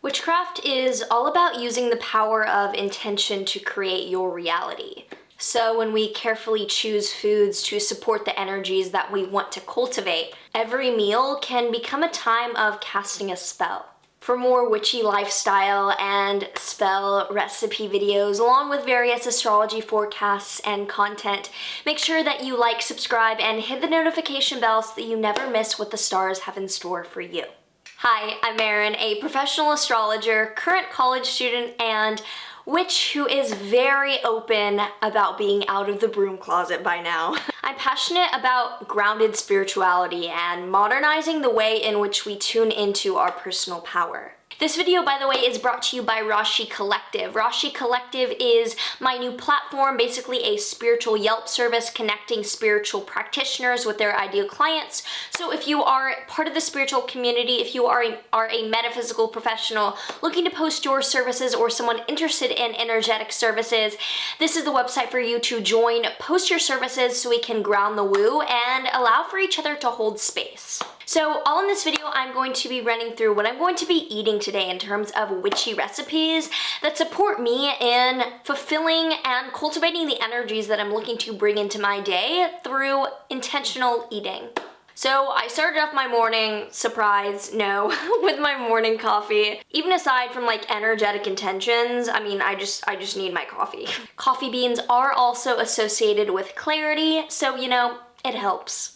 Witchcraft is all about using the power of intention to create your reality. So when we carefully choose foods to support the energies that we want to cultivate, every meal can become a time of casting a spell. For more witchy lifestyle and spell recipe videos, along with various astrology forecasts and content, make sure that you like, subscribe, and hit the notification bell so that you never miss what the stars have in store for you. Hi, I'm Maren, a professional astrologer, current college student, and witch who is very open about being out of the broom closet by now. I'm passionate about grounded spirituality and modernizing the way in which we tune into our personal power. This video, by the way, is brought to you by Rashi Collective. Rashi Collective is my new platform, basically a spiritual Yelp service connecting spiritual practitioners with their ideal clients. So if you are part of the spiritual community, if you are a metaphysical professional looking to post your services or someone interested in energetic services, this is the website for you to join, post your services so we can ground the woo and allow for each other to hold space. So all in this video, I'm going to be running through what I'm going to be eating today in terms of witchy recipes that support me in fulfilling and cultivating the energies that I'm looking to bring into my day through intentional eating. So I started off my morning, surprise, no, with my morning coffee. Even aside from like energetic intentions, I mean, I just need my coffee. Coffee beans are also associated with clarity, so you know, it helps.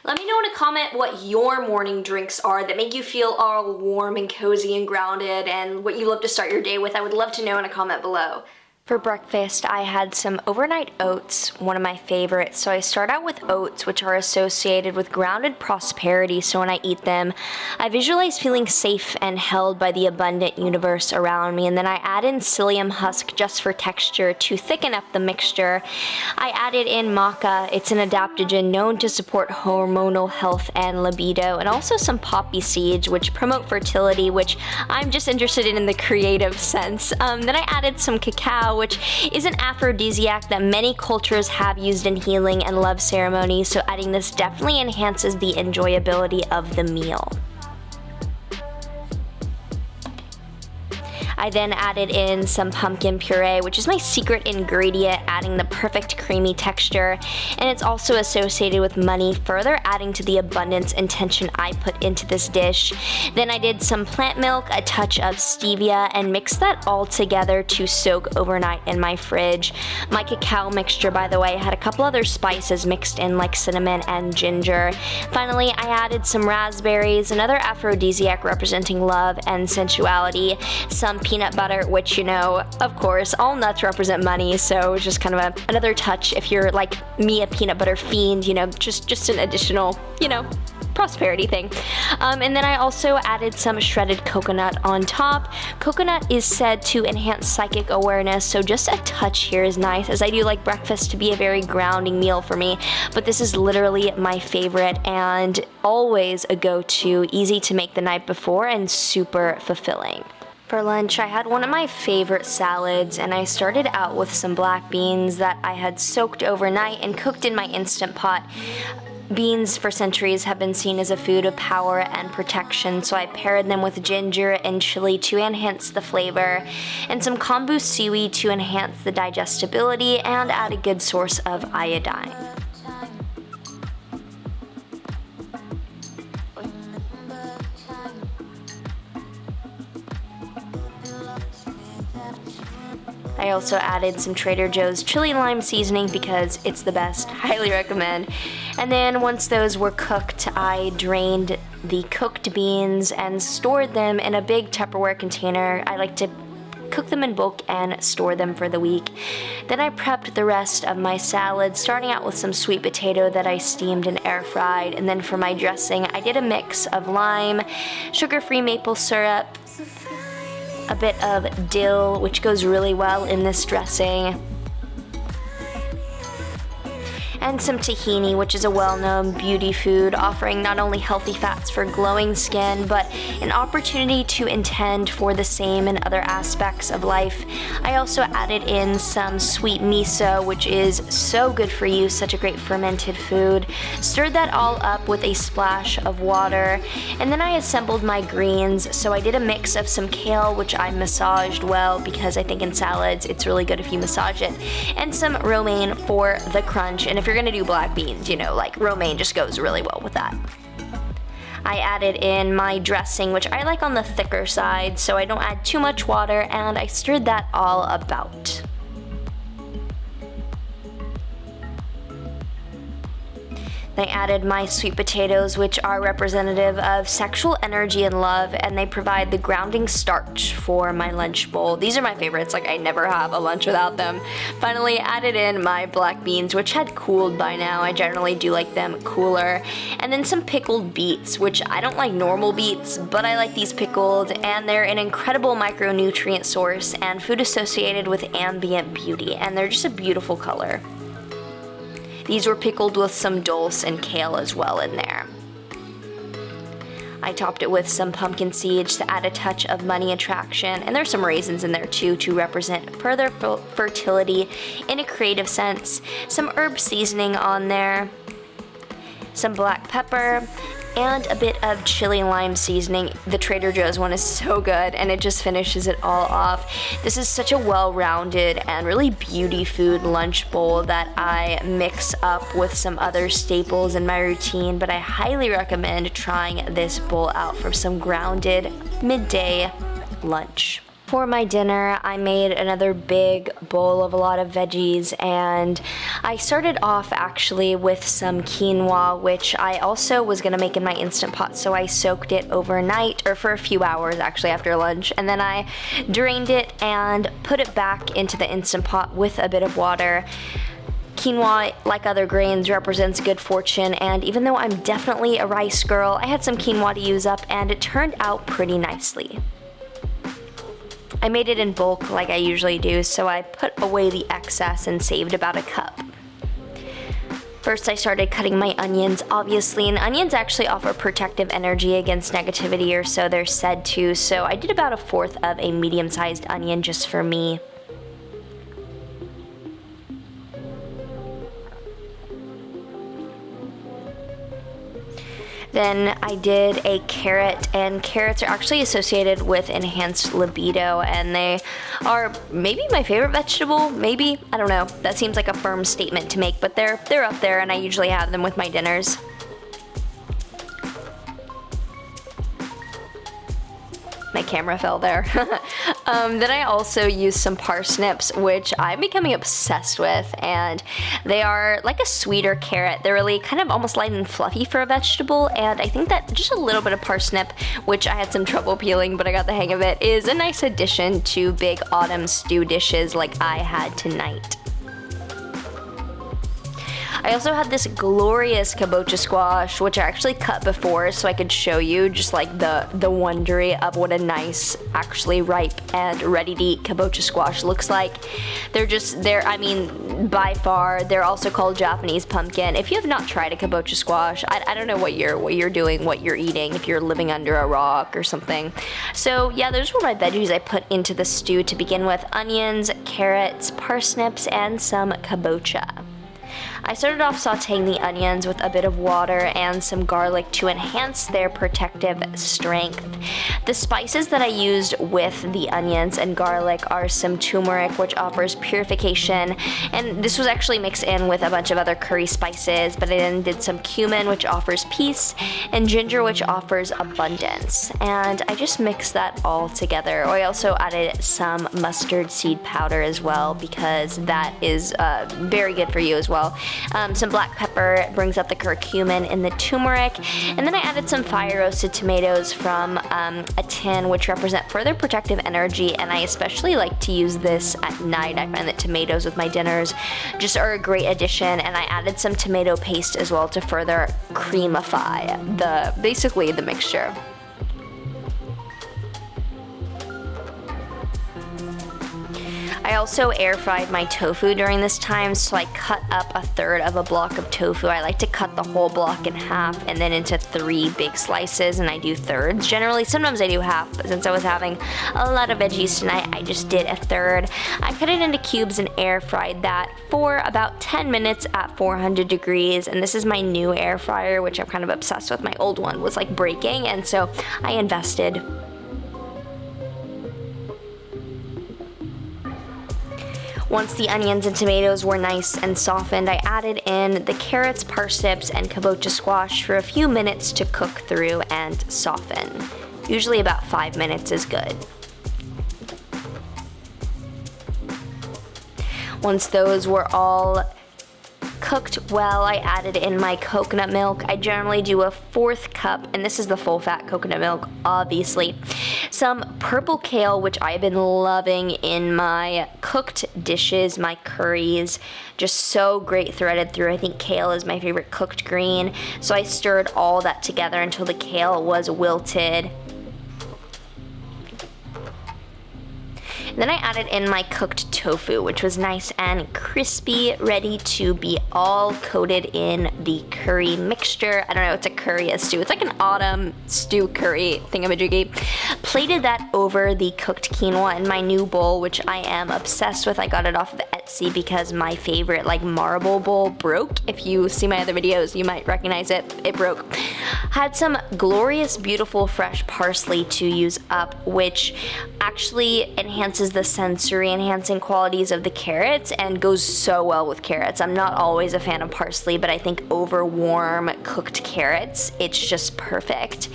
Let me know in a comment what your morning drinks are that make you feel all warm and cozy and grounded, and what you love to start your day with. I would love to know in a comment below. For breakfast, I had some overnight oats, one of my favorites. So I start out with oats, which are associated with grounded prosperity. So when I eat them, I visualize feeling safe and held by the abundant universe around me. And then I add in psyllium husk just for texture to thicken up the mixture. I added in maca. It's an adaptogen known to support hormonal health and libido, and also some poppy seeds, which promote fertility, which I'm just interested in the creative sense. Then I added some cacao, which is an aphrodisiac that many cultures have used in healing and love ceremonies, so adding this definitely enhances the enjoyability of the meal. I then added in some pumpkin puree, which is my secret ingredient, adding the perfect creamy texture, and it's also associated with money, further adding to the abundance intention I put into this dish. Then I did some plant milk, a touch of stevia, and mixed that all together to soak overnight in my fridge. My cacao mixture, by the way, had a couple other spices mixed in like cinnamon and ginger. Finally, I added some raspberries, another aphrodisiac representing love and sensuality, some peanut butter, which, you know, of course, all nuts represent money, so it's just kind of another touch if you're like me, a peanut butter fiend, you know, just an additional, you know, prosperity thing. And then I also added some shredded coconut on top. Coconut is said to enhance psychic awareness, so just a touch here is nice, as I do like breakfast to be a very grounding meal for me, but this is literally my favorite and always a go-to, easy to make the night before and super fulfilling. For lunch, I had one of my favorite salads, and I started out with some black beans that I had soaked overnight and cooked in my Instant Pot. Beans for centuries have been seen as a food of power and protection, so I paired them with ginger and chili to enhance the flavor, and some kombu seaweed to enhance the digestibility and add a good source of iodine. I also added some Trader Joe's chili lime seasoning because it's the best, highly recommend. And then once those were cooked, I drained the cooked beans and stored them in a big Tupperware container. I like to cook them in bulk and store them for the week. Then I prepped the rest of my salad, starting out with some sweet potato that I steamed and air fried. And then for my dressing, I did a mix of lime, sugar-free maple syrup, a bit of dill, which goes really well in this dressing, and some tahini, which is a well-known beauty food offering not only healthy fats for glowing skin, but an opportunity to intend for the same in other aspects of life. I also added in some sweet miso, which is so good for you, such a great fermented food. Stirred that all up with a splash of water, and then I assembled my greens. So I did a mix of some kale, which I massaged well because I think in salads it's really good if you massage it, and some romaine for the crunch. And if you're gonna do black beans, you know, like romaine just goes really well with that. I added in my dressing, which I like on the thicker side, so I don't add too much water, and I stirred that all about. I added my sweet potatoes, which are representative of sexual energy and love, and they provide the grounding starch for my lunch bowl. These are my favorites, like I never have a lunch without them. Finally, added in my black beans, which had cooled by now. I generally do like them cooler. And then some pickled beets, which I don't like normal beets, but I like these pickled, and they're an incredible micronutrient source and food associated with ambient beauty, and they're just a beautiful color. These were pickled with some dulse and kale as well in there. I topped it with some pumpkin seeds to add a touch of money attraction, and there's some raisins in there too to represent further fertility in a creative sense. Some herb seasoning on there, some black pepper, and a bit of chili lime seasoning. The Trader Joe's one is so good, and it just finishes it all off. This is such a well-rounded and really beauty food lunch bowl that I mix up with some other staples in my routine, but I highly recommend trying this bowl out for some grounded midday lunch. For my dinner, I made another big bowl of a lot of veggies, and I started off actually with some quinoa, which I also was gonna make in my Instant Pot, so I soaked it overnight, or for a few hours actually after lunch, and then I drained it and put it back into the Instant Pot with a bit of water. Quinoa, like other grains, represents good fortune, and even though I'm definitely a rice girl, I had some quinoa to use up, and it turned out pretty nicely. I made it in bulk like I usually do, so I put away the excess and saved about a cup. First, I started cutting my onions, obviously, and onions actually offer protective energy against negativity, or so they're said to, so I did about 1/4 of a medium-sized onion just for me. Then I did a carrot, and carrots are actually associated with enhanced libido, and they are maybe my favorite vegetable, maybe, I don't know. That seems like a firm statement to make, but they're up there, and I usually have them with my dinners. My camera fell there. Then I also used some parsnips, which I'm becoming obsessed with, and they are like a sweeter carrot. They're really kind of almost light and fluffy for a vegetable, and I think that just a little bit of parsnip, which I had some trouble peeling, but I got the hang of it, is a nice addition to big autumn stew dishes like I had tonight. I also had this glorious kabocha squash, which I actually cut before so I could show you just like the wondery of what a nice, actually ripe and ready to eat kabocha squash looks like. I mean, by far, they're also called Japanese pumpkin. If you have not tried a kabocha squash, I don't know what you're doing, what you're eating, if you're living under a rock or something. So yeah, those were my veggies I put into the stew to begin with: onions, carrots, parsnips, and some kabocha. I started off sauteing the onions with a bit of water and some garlic to enhance their protective strength. The spices that I used with the onions and garlic are some turmeric, which offers purification, and this was actually mixed in with a bunch of other curry spices, but I then did some cumin, which offers peace, and ginger, which offers abundance. And I just mixed that all together. I also added some mustard seed powder as well, because that is very good for you as well. Some black pepper brings out the curcumin in the turmeric, and then I added some fire roasted tomatoes from a tin, which represent further protective energy, and I especially like to use this at night. I find that tomatoes with my dinners just are a great addition, and I added some tomato paste as well to further creamify basically the mixture. I also air fried my tofu during this time, so I cut up a third of a block of tofu. I like to cut the whole block in half and then into 3 big slices, and I do thirds generally. Sometimes I do half, but since I was having a lot of veggies tonight, I just did a third. I cut it into cubes and air fried that for about 10 minutes at 400 degrees, and this is my new air fryer, which I'm kind of obsessed with. My old one was like breaking, and so I invested. Once the onions and tomatoes were nice and softened, I added in the carrots, parsnips, and kabocha squash for a few minutes to cook through and soften. Usually about 5 minutes is good. Once those were all cooked well, I added in my coconut milk. I generally do a 1/4 cup, and this is the full fat coconut milk, obviously. Some purple kale, which I've been loving in my cooked dishes, my curries. Just so great threaded through. I think kale is my favorite cooked green. So I stirred all that together until the kale was wilted. And then I added in my cooked tofu, which was nice and crispy, ready to be all coated in the curry mixture. I don't know, it's a curry, a stew. It's like an autumn stew curry thingamajiggy. Plated that over the cooked quinoa in my new bowl, which I am obsessed with. I got it off of Etsy because my favorite like marble bowl broke. If you see my other videos, you might recognize it. It broke. Had some glorious, beautiful, fresh parsley to use up, which actually enhances the sensory enhancing qualities of the carrots and goes so well with carrots. I'm not always a fan of parsley, but I think over warm cooked carrots, it's just perfect.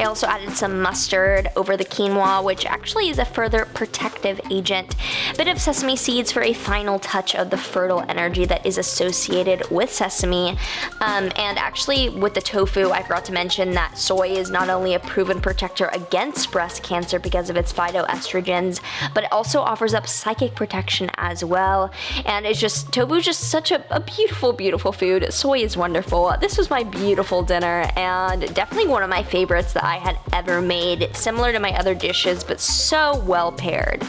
I also added some mustard over the quinoa, which actually is a further protective agent. A bit of sesame seeds for a final touch of the fertile energy that is associated with sesame. And actually with the tofu, I forgot to mention that soy is not only a proven protector against breast cancer because of its phytoestrogens, but it also offers up psychic protection as well. And it's just, tofu is just such a beautiful, beautiful food. Soy is wonderful. This was my beautiful dinner and definitely one of my favorites that I had ever made. It's similar to my other dishes, but so well paired.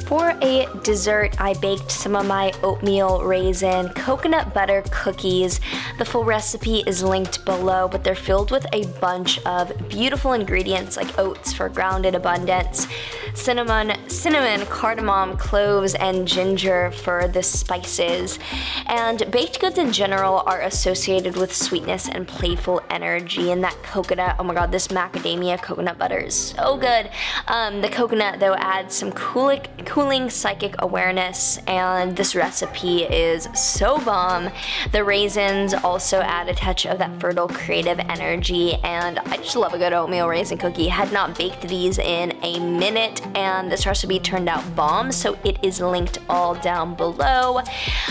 For a dessert, I baked some of my oatmeal raisin coconut butter cookies. The full recipe is linked below, but they're filled with a bunch of beautiful ingredients like oats for grounded abundance, cinnamon, cardamom, cloves, and ginger for the spices. And baked goods in general are associated with sweetness and playful energy, and that coconut, oh my god, this macadamia coconut butter is so good. The coconut though adds some cooling psychic awareness, and this recipe is so bomb. The raisins also add a touch of that fertile creative energy, and I just love a good oatmeal raisin cookie. Had not baked these in a minute, and this recipe turned out bomb, so it is linked all down below.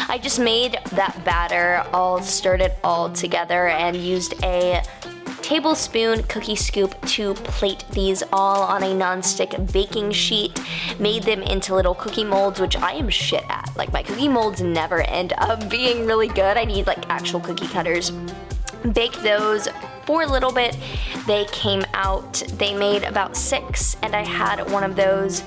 I just made that batter, stirred it all together, and used a tablespoon cookie scoop to plate these all on a non-stick baking sheet. Made them into little cookie molds, which I am shit at. Like, my cookie molds never end up being really good. I need like actual cookie cutters. Baked those for a little bit. They came out, they made about 6, and I had one of those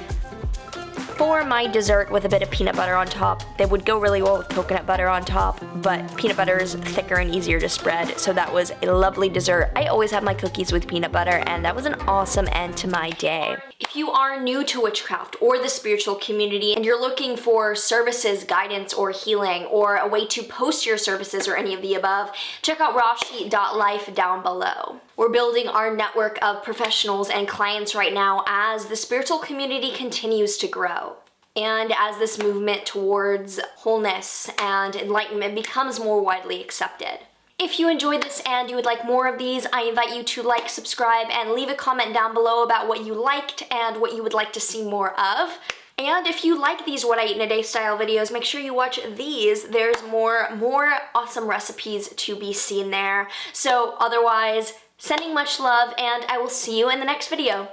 for my dessert with a bit of peanut butter on top. They would go really well with coconut butter on top, but peanut butter is thicker and easier to spread, so that was a lovely dessert. I always have my cookies with peanut butter, and that was an awesome end to my day. If you are new to witchcraft or the spiritual community and you're looking for services, guidance, or healing, or a way to post your services or any of the above, check out rashi.life down below. We're building our network of professionals and clients right now as the spiritual community continues to grow, and as this movement towards wholeness and enlightenment becomes more widely accepted. If you enjoyed this and you would like more of these, I invite you to like, subscribe, and leave a comment down below about what you liked and what you would like to see more of. And if you like these What I Eat in a Day style videos, make sure you watch these. There's more awesome recipes to be seen there. So otherwise, sending much love, and I will see you in the next video.